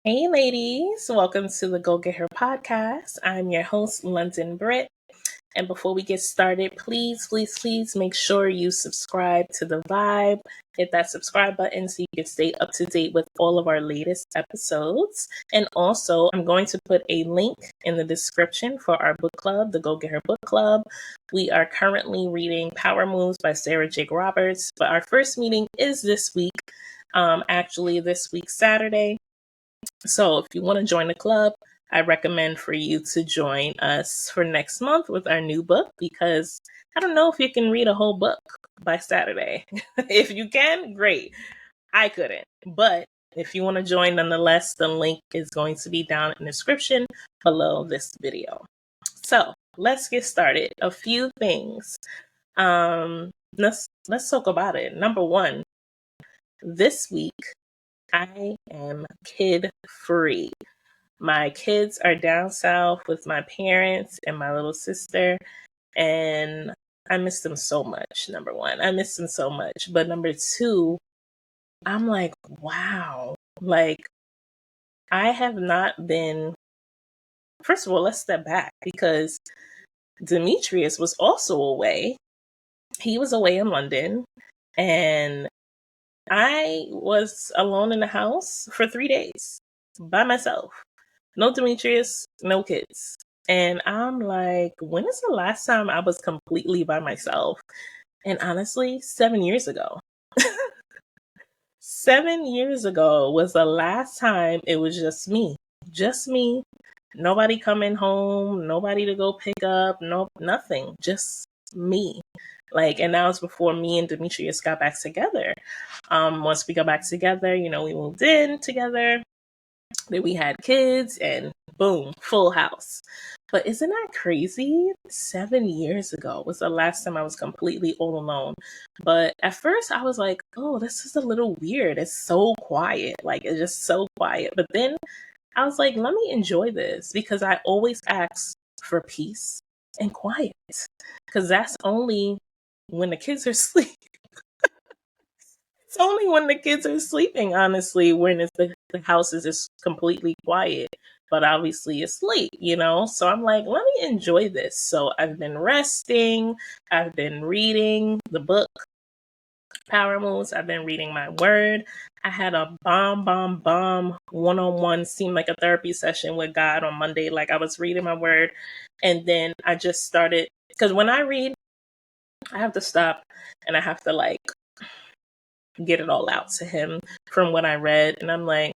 Hey, ladies, welcome to the Go Get Her podcast. I'm your host, London Britt. And before we get started, please make sure you subscribe to The Vibe. Hit that subscribe button so you can stay up to date with all of our latest episodes. And also, I'm going to put a link in the description for our book club, the Go Get Her book club. We are currently reading Power Moves by Sarah J. Roberts, but our first meeting is this week, actually this week, Saturday. So if you want to join the club, I recommend for you to join us for next month with our new book because I don't know if you can read a whole book by Saturday. If you can, great. I couldn't. But if you want to join nonetheless, the link is going to be down in the description below this video. So let's get started. A few things. Let's talk about it. Number one, this week I am kid free. My kids are down south with my parents and my little sister, and I miss them so much. Number one, I miss them so much. But number two, I'm like, wow. Like, I have not been. First of all, let's step back because Demetrius was also away. He was away in London, and I was alone in the house for 3 days by myself. No Demetrius, no kids. And I'm like, when is the last time I was completely by myself? And honestly, 7 years ago. 7 years ago was the last time it was just me. Just me. Nobody coming home, nobody to go pick up, no nothing. Just me. And that was before me and Demetrius got back together. Once we got back together, we moved in together. Then we had kids and boom, full house. But isn't that crazy? 7 years ago was the last time I was completely all alone. But at first I was like, oh, this is a little weird. It's so quiet. It's just so quiet. But then I was like, let me enjoy this because I always ask for peace and quiet because that's only when the kids are asleep. It's only when the kids are sleeping, honestly, when the house is just completely quiet, but obviously asleep, So I'm like, let me enjoy this. So I've been resting. I've been reading the book, Power Moves. I've been reading my word. I had a bomb one-on-one, seemed like a therapy session with God on Monday. I was reading my word. And then I just started, because when I read, I have to stop and I have to get it all out to him from what I read. And I'm like,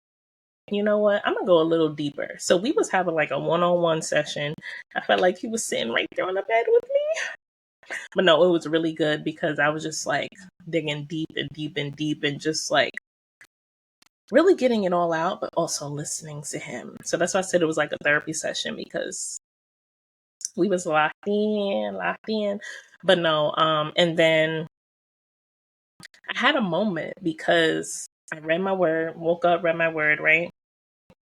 you know what? I'm gonna go a little deeper. So we was having a one-on-one session. I felt like he was sitting right there on the bed with me. But no, it was really good because I was just digging deep and deep and deep and just really getting it all out, but also listening to him. So that's why I said it was like a therapy session because we was locked in. But no, and then I had a moment because I read my word, woke up, read my word, right?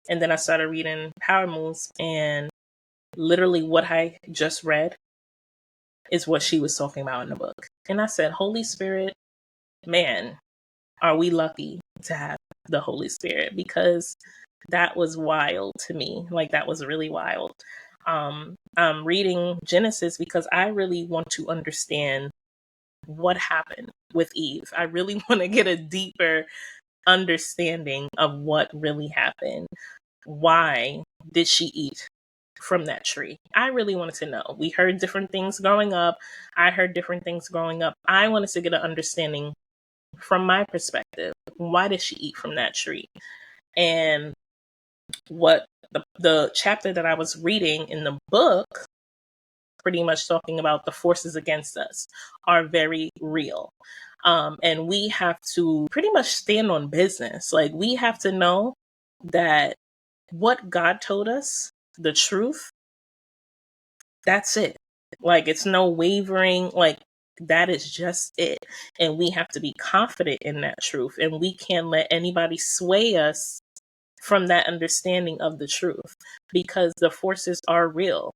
And then I started reading Power Moves, and literally what I just read is what she was talking about in the book. And I said, Holy Spirit, man, are we lucky to have the Holy Spirit? Because that was wild to me. That was really wild. I'm reading Genesis because I really want to understand what happened with Eve. I really want to get a deeper understanding of what really happened. Why did she eat from that tree? I really wanted to know. We heard different things growing up. I heard different things growing up. I wanted to get an understanding from my perspective. Why did she eat from that tree? And what the chapter that I was reading in the book, pretty much talking about the forces against us, are very real. And we have to pretty much stand on business. We have to know that what God told us, the truth, that's it. It's no wavering. That is just it. And we have to be confident in that truth. And we can't let anybody sway us from that understanding of the truth because the forces are real.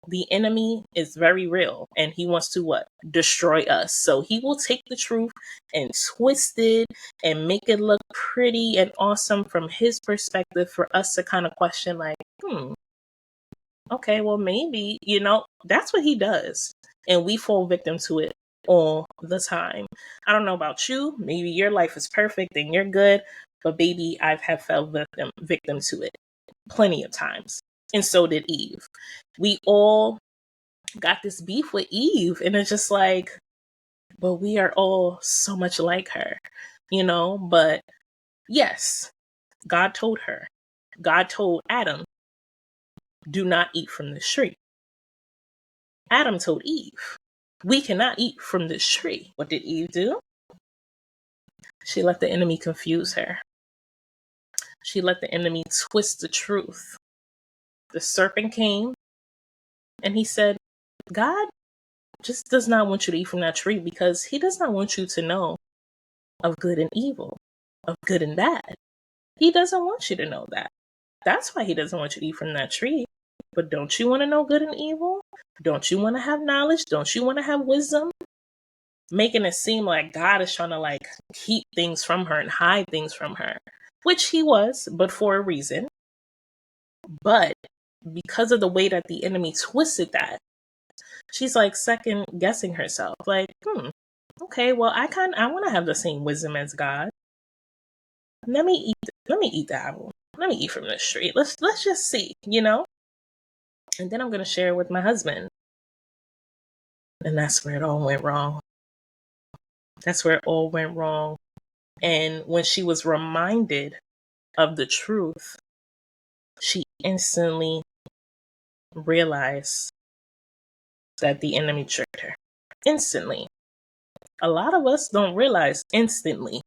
The enemy is very real, and he wants to what? Destroy us. So he will take the truth and twist it and make it look pretty and awesome from his perspective for us to kind of question, like, okay, well, maybe, that's what he does. And we fall victim to it all the time. I don't know about you. Maybe your life is perfect and you're good, but baby, I have fell victim to it plenty of times. And so did Eve. We all got this beef with Eve, and it's just like, but we are all so much like her, But yes, God told her. God told Adam, do not eat from this tree. Adam told Eve, we cannot eat from this tree. What did Eve do? She let the enemy confuse her. She let the enemy twist the truth. The serpent came and he said, God just does not want you to eat from that tree because he does not want you to know of good and evil, of good and bad. He doesn't want you to know that. That's why he doesn't want you to eat from that tree. But don't you want to know good and evil? Don't you want to have knowledge? Don't you want to have wisdom? Making it seem like God is trying to keep things from her and hide things from her, which he was, but for a reason. But because of the way that the enemy twisted that, she's second guessing herself. Okay, well, I want to have the same wisdom as God. Let me eat the apple. Let me eat from this tree. Let's just see, And then I'm going to share it with my husband. And that's where it all went wrong. That's where it all went wrong. And when she was reminded of the truth, she instantly realized that the enemy tricked her. Instantly. A lot of us don't realize instantly,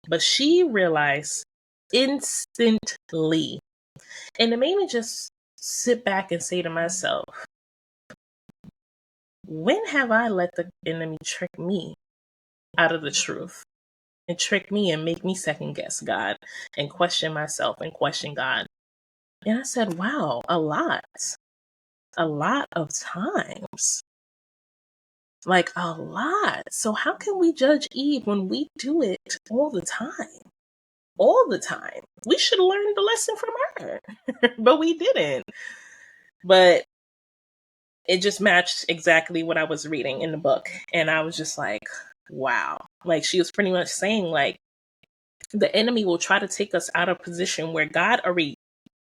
but she realized instantly. And it made me just sit back and say to myself, when have I let the enemy trick me out of the truth and trick me and make me second guess God and question myself and question God? And I said, wow, a lot of times, a lot. So how can we judge Eve when we do it all the time? All the time. We should have learned the lesson from her, but we didn't. But it just matched exactly what I was reading in the book. And I was just like, wow. She was pretty much saying the enemy will try to take us out of position where God already,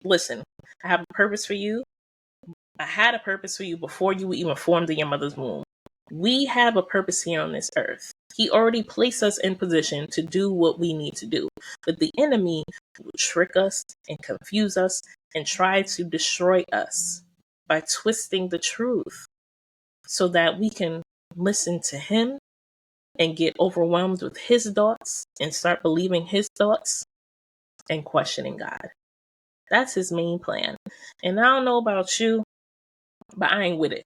listen, I have a purpose for you. I had a purpose for you before you were even formed in your mother's womb. We have a purpose here on this earth. He already placed us in position to do what we need to do. But the enemy will trick us and confuse us and try to destroy us by twisting the truth so that we can listen to him and get overwhelmed with his thoughts and start believing his thoughts and questioning God. That's his main plan. And I don't know about you, but I ain't with it.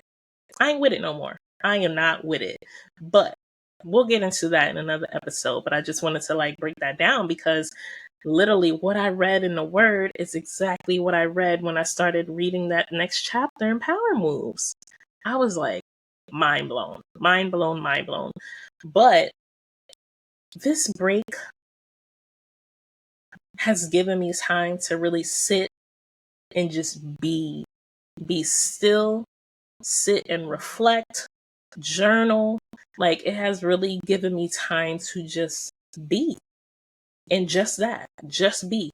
I ain't with it no more. I am not with it. But we'll get into that in another episode. But I just wanted to break that down because literally what I read in the word is exactly what I read when I started reading that next chapter in Power Moves. I was mind blown. But this break has given me time to really sit and just be still, sit and reflect, journal. It has really given me time to just be. And just that, just be.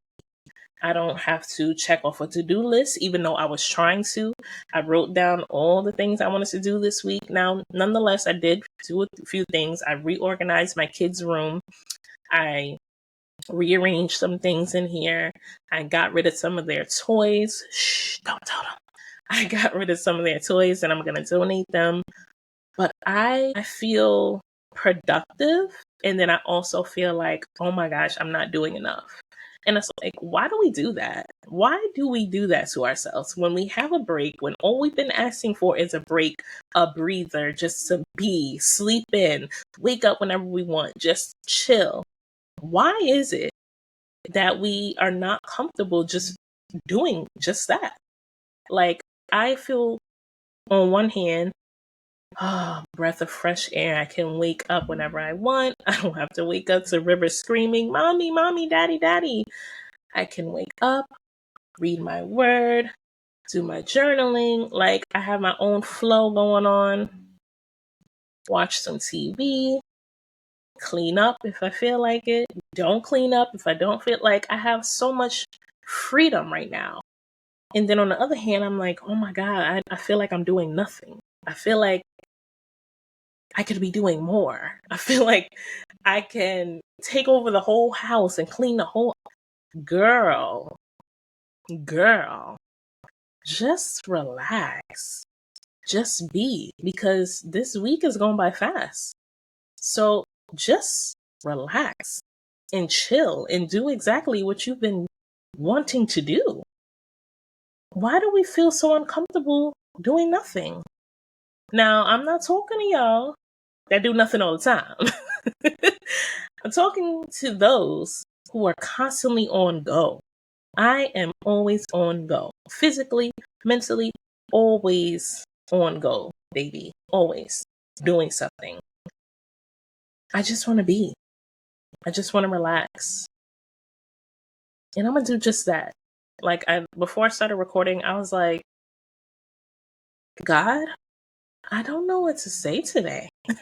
I don't have to check off a to-do list, even though I was trying to. I wrote down all the things I wanted to do this week. Now, nonetheless, I did do a few things. I reorganized my kids' room. I rearranged some things in here. I got rid of some of their toys. Shh, don't tell them. I got rid of some of their toys and I'm going to donate them. But I feel productive. And then I also feel like, oh my gosh, I'm not doing enough. And it's why do we do that? Why do we do that to ourselves when we have a break, when all we've been asking for is a break, a breather, just to be, sleep in, wake up whenever we want, just chill? Why is it that we are not comfortable just doing just that? I feel on one hand, breath of fresh air. I can wake up whenever I want. I don't have to wake up to River screaming, "Mommy, mommy, daddy, daddy." I can wake up, read my word, do my journaling. Like, I have my own flow going on, watch some TV, clean up if I feel like it, don't clean up if I don't feel like. I have so much freedom right now. And then on the other hand, I'm like, oh my God, I feel like I'm doing nothing. I feel like I could be doing more. I feel like I can take over the whole house and clean the whole. Girl, just relax. Just be, because this week is going by fast. So just relax and chill and do exactly what you've been wanting to do. Why do we feel so uncomfortable doing nothing? Now, I'm not talking to y'all that do nothing all the time. I'm talking to those who are constantly on go. I am always on go. Physically, mentally, always on go, baby. Always doing something. I just want to be. I just want to relax. And I'm going to do just that. Like, before I started recording, I was like, God, I don't know what to say today. I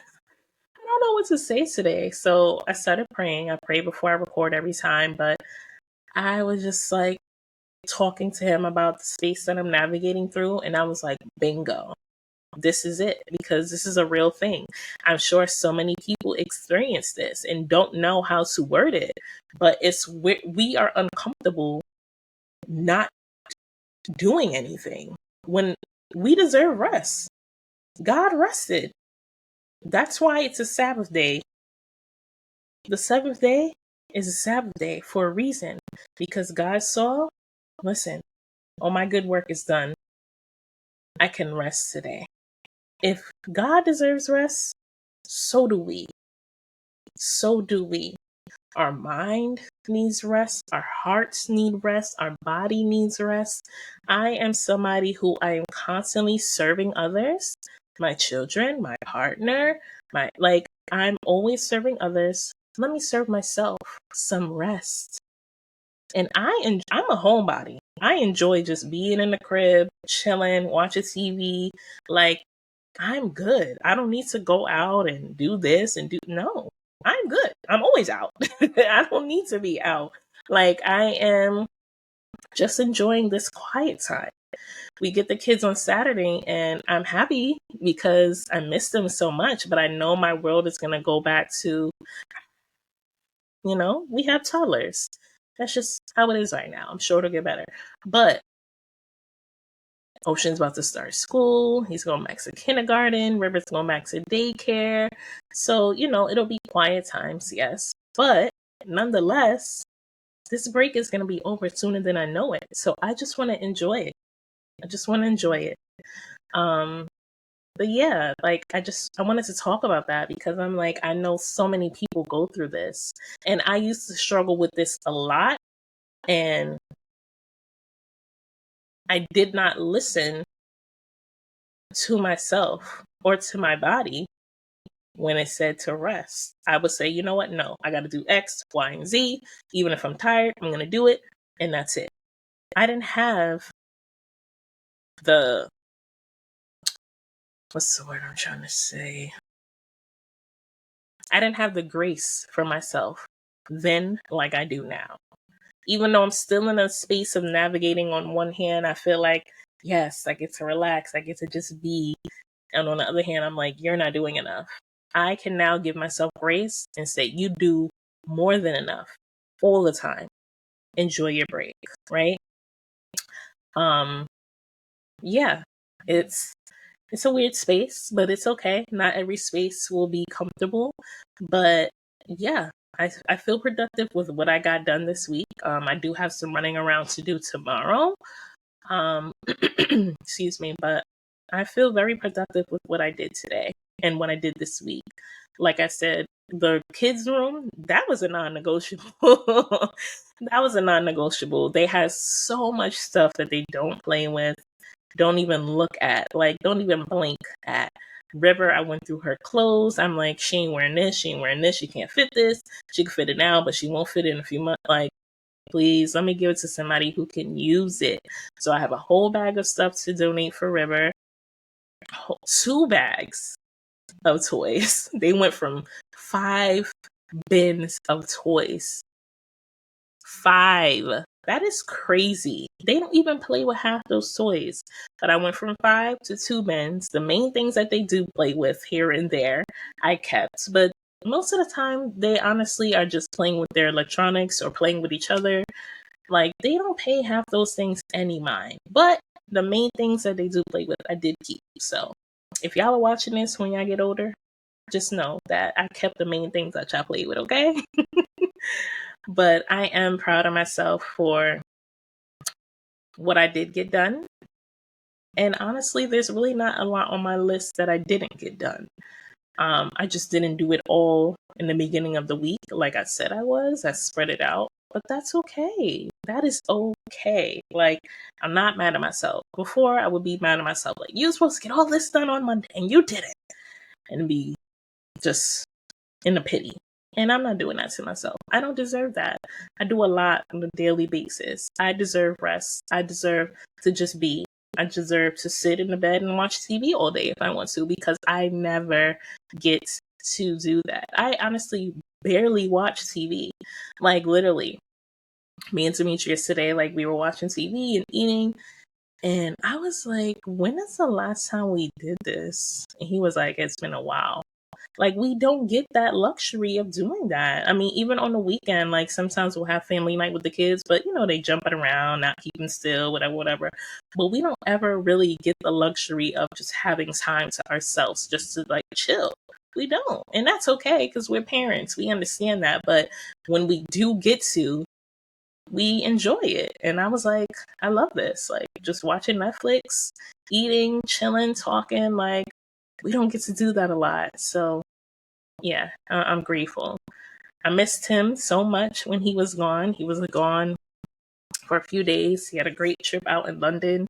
don't know what to say today. So I started praying. I pray before I record every time, but I was just like talking to him about the space that I'm navigating through. And I was like, bingo, this is it, because this is a real thing. I'm sure so many people experience this and don't know how to word it, but we are uncomfortable not doing anything when we deserve rest. God rested. That's why it's a Sabbath day. The seventh day is a Sabbath day for a reason, because God saw, listen, all my good work is done. I can rest today. If God deserves rest, so do we. So do we. Our mind needs rest. Our hearts need rest. Our body needs rest. I am somebody who I am constantly serving others, my children, my partner, I'm always serving others. Let me serve myself some rest. And I'm a homebody. I enjoy just being in the crib, chilling, watching TV. Like, I'm good. I don't need to go out and do this and no. I'm good. I'm always out. I don't need to be out. Like, I am just enjoying this quiet time. We get the kids on Saturday and I'm happy because I miss them so much, but I know my world is going to go back to, we have toddlers. That's just how it is right now. I'm sure it'll get better. But Ocean's about to start school. He's going back to kindergarten. River's going back to daycare. So, it'll be quiet times, yes. But nonetheless, this break is going to be over sooner than I know it. So I just want to enjoy it. But yeah, like, I wanted to talk about that because I'm like, I know so many people go through this. And I used to struggle with this a lot. And I did not listen to myself or to my body when it said to rest. I would say, you know what? No, I got to do X, Y, and Z. Even if I'm tired, I'm going to do it. And that's it. I didn't have what's the word I'm trying to say? I didn't have the grace for myself then like I do now. Even though I'm still in a space of navigating, on one hand, I feel like, yes, I get to relax. I get to just be. And on the other hand, I'm like, you're not doing enough. I can now give myself grace and say, you do more than enough all the time. Enjoy your break, right? Yeah, it's a weird space, but it's okay. Not every space will be comfortable, but yeah, I feel productive with what I got done this week. I do have some running around to do tomorrow. Excuse me, but I feel very productive with what I did today and what I did this week. Like I said, the kids' room, that was a non-negotiable. That was a non-negotiable. They had so much stuff that they don't play with. don't even look at, like, don't even blink at. River, I went through her clothes. I'm like, she ain't wearing this, she ain't wearing this, she can't fit this. She can fit it now, but she won't fit it in a few months. Like, please, let me give it to somebody who can use it. So I have a whole bag of stuff to donate for River. 2 bags of toys. They went from 5 bins of toys. 5. That is crazy. They don't even play with half those toys. But I went from 5 to 2 bins. The main things that they do play with here and there, I kept. But most of the time, they honestly are just playing with their electronics or playing with each other. Like, they don't pay half those things any mind. But the main things that they do play with, I did keep. So if y'all are watching this when y'all get older, just know that I kept the main things that y'all played with, okay? But I am proud of myself for what I did get done. And honestly, there's really not a lot on my list that I didn't get done. I just didn't do it all in the beginning of the week like I said I was. I spread it out. But that's okay. That is okay. Like, I'm not mad at myself. Before, I would be mad at myself. Like, you were supposed to get all this done on Monday, and you didn't. And be just in a pity. And I'm not doing that to myself. I don't deserve that. I do a lot on a daily basis. I deserve rest. I deserve to just be. I deserve to sit in the bed and watch TV all day if I want to, because I never get to do that. I honestly barely watch TV. Like, literally, me and Demetrius today, like, we were watching TV and eating. And I was like, when is the last time we did this? And he was like, it's been a while. Like, we don't get that luxury of doing that. I mean, even on the weekend, like, sometimes we'll have family night with the kids, but, you know, they jumping around, not keeping still, whatever, whatever. But we don't ever really get the luxury of just having time to ourselves just to, like, chill. We don't. And that's okay, because we're parents. We understand that. But when we do get to, we enjoy it. And I was like, I love this. Like, just watching Netflix, eating, chilling, talking. Like, we don't get to do that a lot. So yeah, I'm grateful. I missed him so much when he was gone. He was gone for a few days. He had a great trip out in London,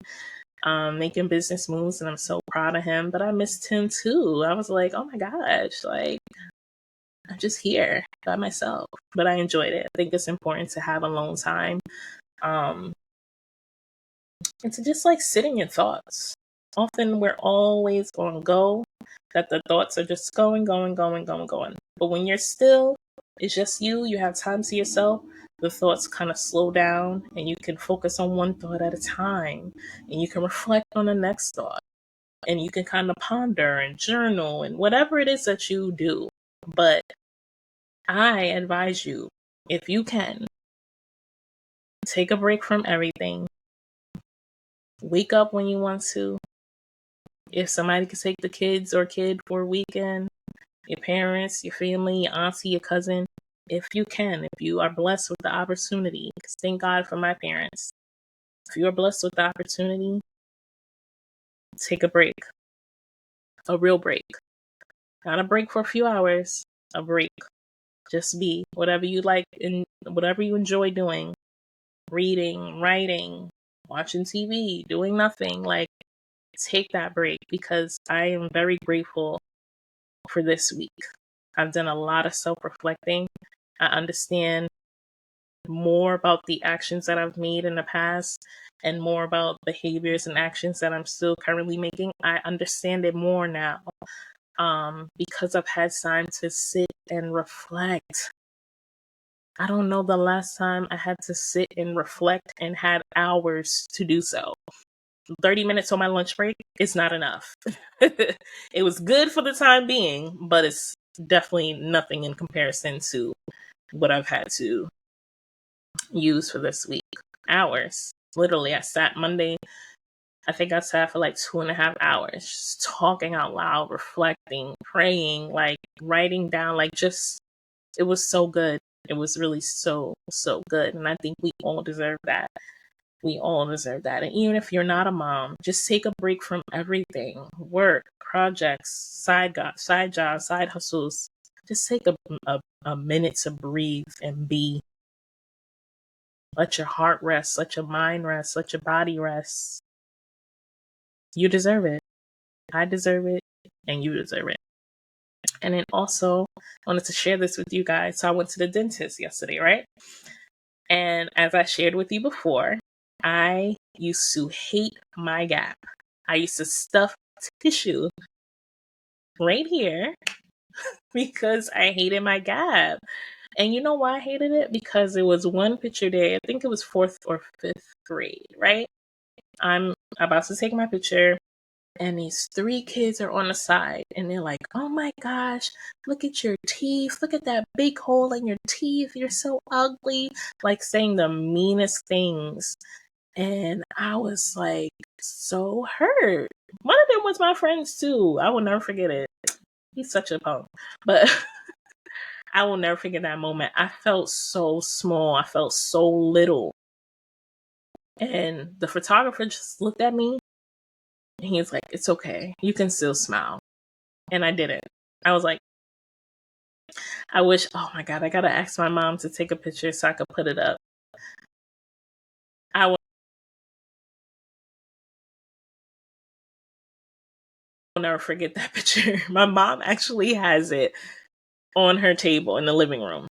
making business moves, and I'm so proud of him. But I missed him too. I was like, oh my gosh, like, I'm just here by myself. But I enjoyed it. I think it's important to have alone time. Um, and to just like sit in your thoughts. Often we're always on go, that the thoughts are just going, going, going, going, going. But when you're still, it's just you have time to yourself, the thoughts kind of slow down and you can focus on one thought at a time and you can reflect on the next thought and you can kind of ponder and journal and whatever it is that you do. But I advise you, if you can, take a break from everything. Wake up when you want to. If somebody could take the kids or kid for a weekend, your parents, your family, your auntie, your cousin, if you can, if you are blessed with the opportunity, because thank God for my parents. If you are blessed with the opportunity, take a break, a real break. Not a break for a few hours, a break. Just be whatever you like and whatever you enjoy doing. Reading, writing, watching TV, doing nothing. Like, take that break, because I am very grateful for this week. I've done a lot of self-reflecting. I understand more about the actions that I've made in the past and more about behaviors and actions that I'm still currently making. I understand it more now because I've had time to sit and reflect. I don't know the last time I had to sit and reflect and had hours to do so. 30 minutes on my lunch break is not enough. It was good for the time being, but it's definitely nothing in comparison to what I've had to use for this week. Hours. Literally, I sat Monday, I think I sat for like 2.5 hours, just talking out loud, reflecting, praying, like writing down, like just, it was so good. It was really so, so good. And I think we all deserve that. We all deserve that. And even if you're not a mom, just take a break from everything. Work, projects, side jobs, side hustles. Just take a minute to breathe and be. Let your heart rest. Let your mind rest. Let your body rest. You deserve it. I deserve it. And you deserve it. And then also, I wanted to share this with you guys. So I went to the dentist yesterday, right? And as I shared with you before, I used to hate my gap. I used to stuff tissue right here because I hated my gap. And you know why I hated it? Because there was one picture there, I think it was 4th or 5th grade, right? I'm about to take my picture, and these 3 kids are on the side, and they're like, oh my gosh, look at your teeth. Look at that big hole in your teeth. You're so ugly. Like saying the meanest things. And I was like so hurt. One of them was my friends too. I will never forget it. He's such a punk. But I will never forget that moment. I felt so small. I felt so little. And the photographer just looked at me and he was like, it's okay. You can still smile. And I didn't. I was like, I wish, oh my God, I gotta ask my mom to take a picture so I could put it up. I will never forget that picture. My mom actually has it on her table in the living room.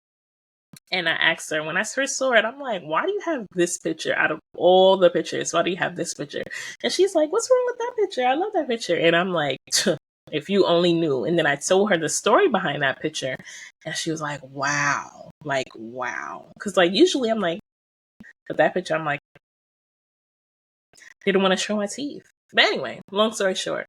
And I asked her, when I first saw it, I'm like, why do you have this picture out of all the pictures? Why do you have this picture? And she's like, what's wrong with that picture? I love that picture. And I'm like, if you only knew. And then I told her the story behind that picture. And she was like, wow. Like, wow. Because like usually I'm like, but that picture, I'm like, didn't want to show my teeth. But anyway, long story short,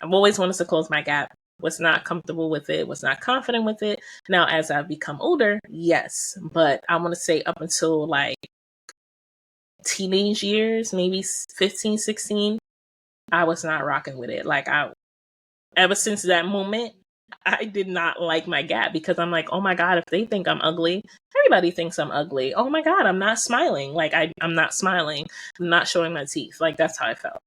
I've always wanted to close my gap. Was not comfortable with it, was not confident with it. Now, as I've become older, yes. But I want to say up until like teenage years, maybe 15, 16, I was not rocking with it. Like ever since that moment, I did not like my gap because I'm like, oh my God, if they think I'm ugly, everybody thinks I'm ugly. Oh my God, I'm not smiling. Like I'm not smiling. I'm not showing my teeth. Like that's how I felt.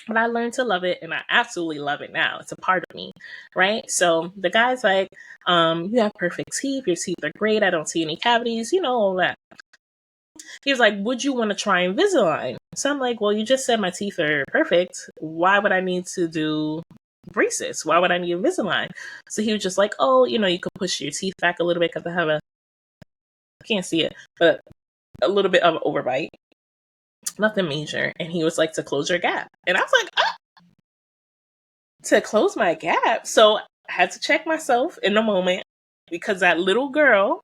But I learned to love it and I absolutely love it now. It's a part of me, right? So the guy's like, you have perfect teeth. Your teeth are great. I don't see any cavities, you know, all that. He was like, would you want to try Invisalign? So I'm like, well, you just said my teeth are perfect. Why would I need to do braces? Why would I need Invisalign? So he was just like, oh, you know, you could push your teeth back a little bit because I can't see it, but a little bit of an overbite. Nothing major. And he was like, to close your gap. And I was like, to close my gap. So I had to check myself in the moment because that little girl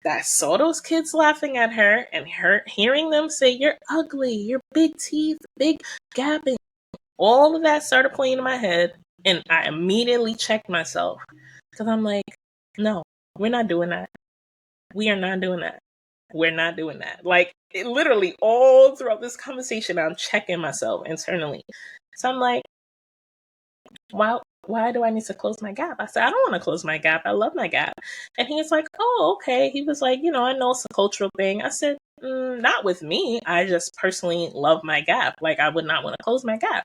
that saw those kids laughing at her and her hearing them say, you're ugly, your big teeth, big gap, and all of that started playing in my head. And I immediately checked myself because I'm like, no, we're not doing that. We are not doing that. We're not doing that. Like it literally all throughout this conversation, I'm checking myself internally. So I'm like, why do I need to close my gap? I said, I don't want to close my gap. I love my gap. And he's like, oh, okay. He was like, I know it's a cultural thing. I said, not with me. I just personally love my gap. Like I would not want to close my gap.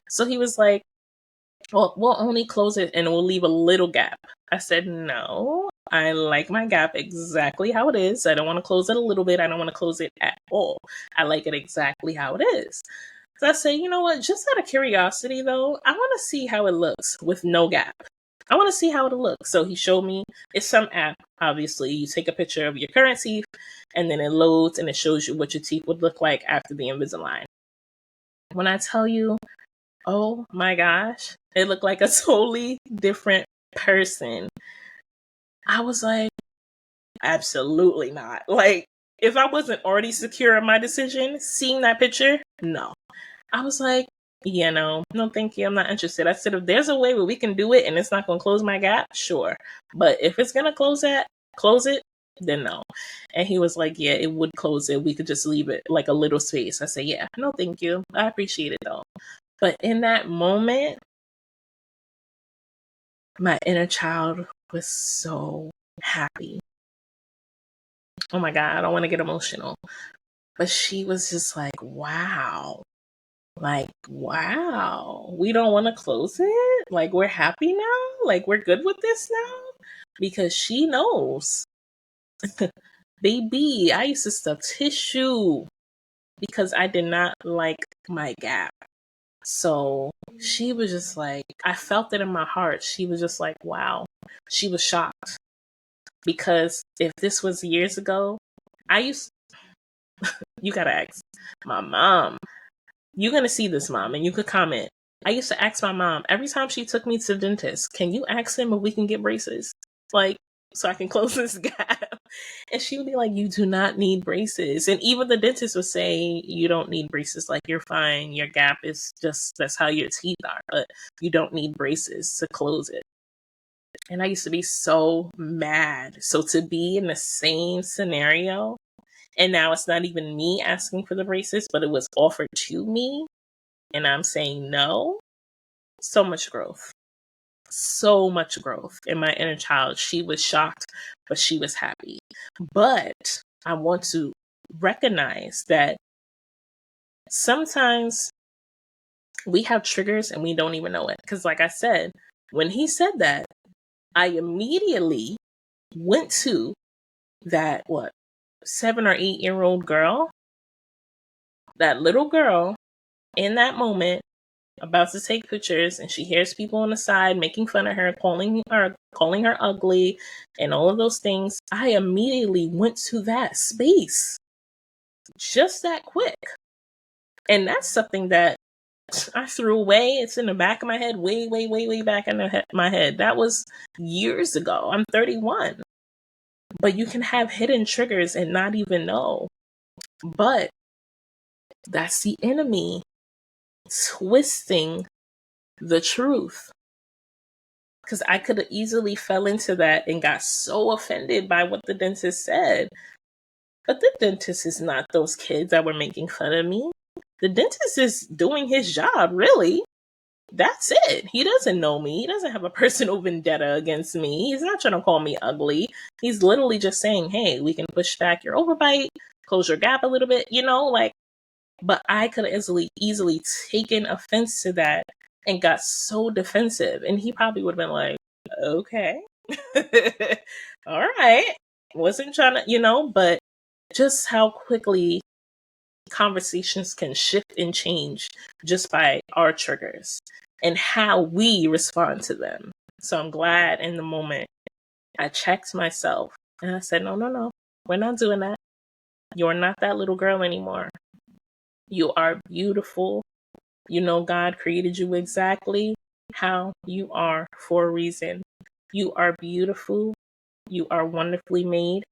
So he was like, well, we'll only close it and we'll leave a little gap. I said, no, I like my gap exactly how it is. I don't want to close it a little bit. I don't want to close it at all. I like it exactly how it is. So I say, you know what? Just out of curiosity, though, I want to see how it looks with no gap. I want to see how it looks. So he showed me. It's some app, obviously. You take a picture of your current teeth, and then it loads, and it shows you what your teeth would look like after the Invisalign. When I tell you, oh my gosh, it looked like a totally different person. I was like, absolutely not. Like, if I wasn't already secure in my decision, seeing that picture, no. I was like, yeah, no, thank you. I'm not interested. I said, if there's a way where we can do it and it's not going to close my gap, sure. But if it's going to close it, then no. And he was like, yeah, it would close it. We could just leave it like a little space. I said, yeah, no, thank you. I appreciate it though. But in that moment, my inner child was so happy. Oh my God, I don't want to get emotional. But she was just like, wow. Like, wow, we don't want to close it? Like, we're happy now? Like, we're good with this now? Because she knows. Baby, I used to stuff tissue because I did not like my gap. So she was just like, I felt it in my heart. She was just like, wow. She was shocked because if this was years ago, you gotta ask my mom. You're gonna see this, mom, and you could comment. I used to ask my mom every time she took me to the dentist, can you ask him if we can get braces? Like, so I can close this gap. And she would be like, you do not need braces. And even the dentist would say, you don't need braces. Like, you're fine. Your gap is just, that's how your teeth are. But you don't need braces to close it. And I used to be so mad. So to be in the same scenario, and now it's not even me asking for the braces, but it was offered to me, and I'm saying no. So much growth. So much growth in my inner child. She was shocked, but she was happy. But I want to recognize that sometimes we have triggers and we don't even know it. Because, like I said, when he said that, I immediately went to that, 7 or 8-year-old girl, that little girl in that moment about to take pictures, and she hears people on the side making fun of her, calling her ugly, and all of those things. I immediately went to that space just that quick. And that's something that I threw away. It's in the back of my head, way, way, way, way back in my head. That was years ago. I'm 31. But you can have hidden triggers and not even know. But that's the enemy twisting the truth. Because I could have easily fell into that and got so offended by what the dentist said. But the dentist is not those kids that were making fun of me. The dentist is doing his job, really. That's it. He doesn't know me. He doesn't have a personal vendetta against me. He's not trying to call me ugly. He's literally just saying, hey, we can push back your overbite, close your gap a little bit, but I could have easily taken offense to that and got so defensive. And he probably would have been like, okay, all right. Wasn't trying to, but just how quickly conversations can shift and change just by our triggers and how we respond to them. So I'm glad in the moment I checked myself and I said, no, we're not doing that. You're not that little girl anymore. You are beautiful. God created you exactly how you are for a reason. You are beautiful. You are wonderfully made.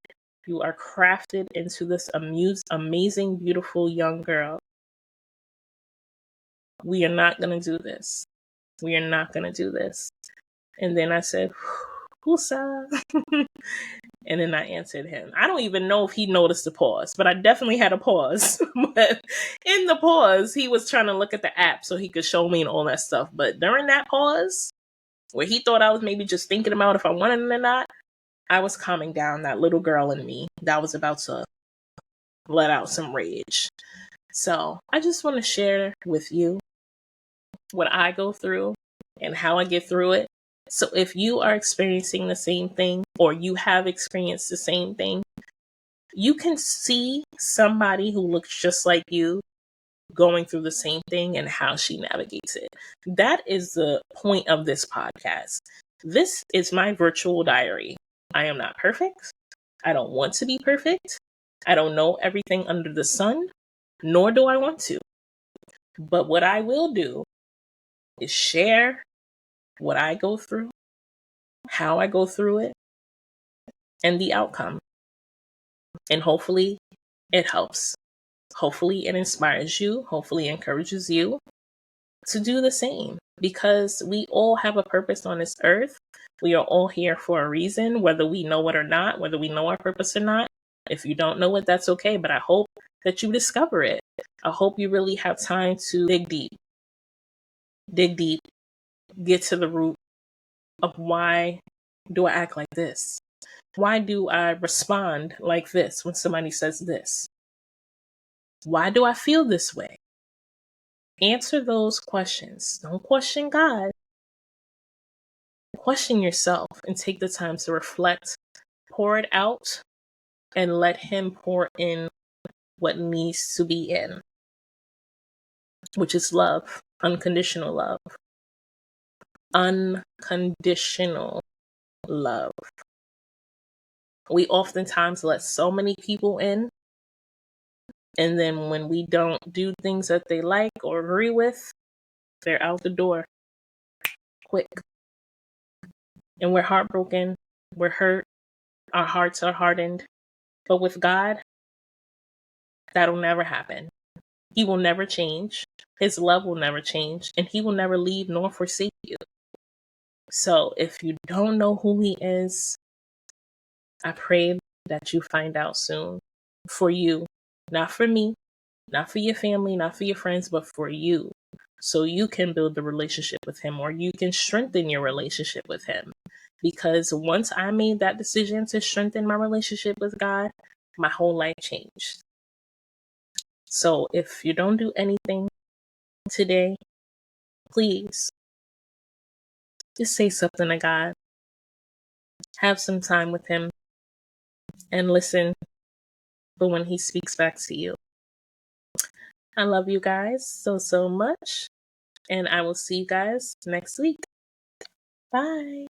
You are crafted into this amazing, beautiful young girl. We are not going to do this. We are not going to do this. And then I said, Husa. And then I answered him. I don't even know if he noticed the pause, but I definitely had a pause. But in the pause, he was trying to look at the app so he could show me and all that stuff. But during that pause, where he thought I was maybe just thinking about if I wanted him or not, I was calming down that little girl in me that was about to let out some rage. So I just want to share with you what I go through and how I get through it. So if you are experiencing the same thing or you have experienced the same thing, you can see somebody who looks just like you going through the same thing and how she navigates it. That is the point of this podcast. This is my virtual diary. I am not perfect. I don't want to be perfect. I don't know everything under the sun, nor do I want to. But what I will do is share what I go through, how I go through it, and the outcome. And hopefully it helps. Hopefully it inspires you. Hopefully it encourages you to do the same, because we all have a purpose on this earth. We are all here for a reason, whether we know it or not, whether we know our purpose or not. If you don't know it, that's okay. But I hope that you discover it. I hope you really have time to dig deep, get to the root of why do I act like this? Why do I respond like this when somebody says this? Why do I feel this way? Answer those questions. Don't question God. Question yourself and take the time to reflect, pour it out, and let Him pour in what needs to be in, which is love. Unconditional love. Unconditional love. We oftentimes let so many people in, and then when we don't do things that they like or agree with, they're out the door quick. And we're heartbroken, we're hurt, our hearts are hardened. But with God, that'll never happen. He will never change. His love will never change, and he will never leave nor forsake you. So if you don't know who he is, I pray that you find out soon. For you, not for me, not for your family, not for your friends, but for you. So you can build the relationship with him, or you can strengthen your relationship with him. Because once I made that decision to strengthen my relationship with God, my whole life changed. So if you don't do anything today, please just say something to God. Have some time with him and listen for when he speaks back to you. I love you guys so much, and I will see you guys next week. Bye.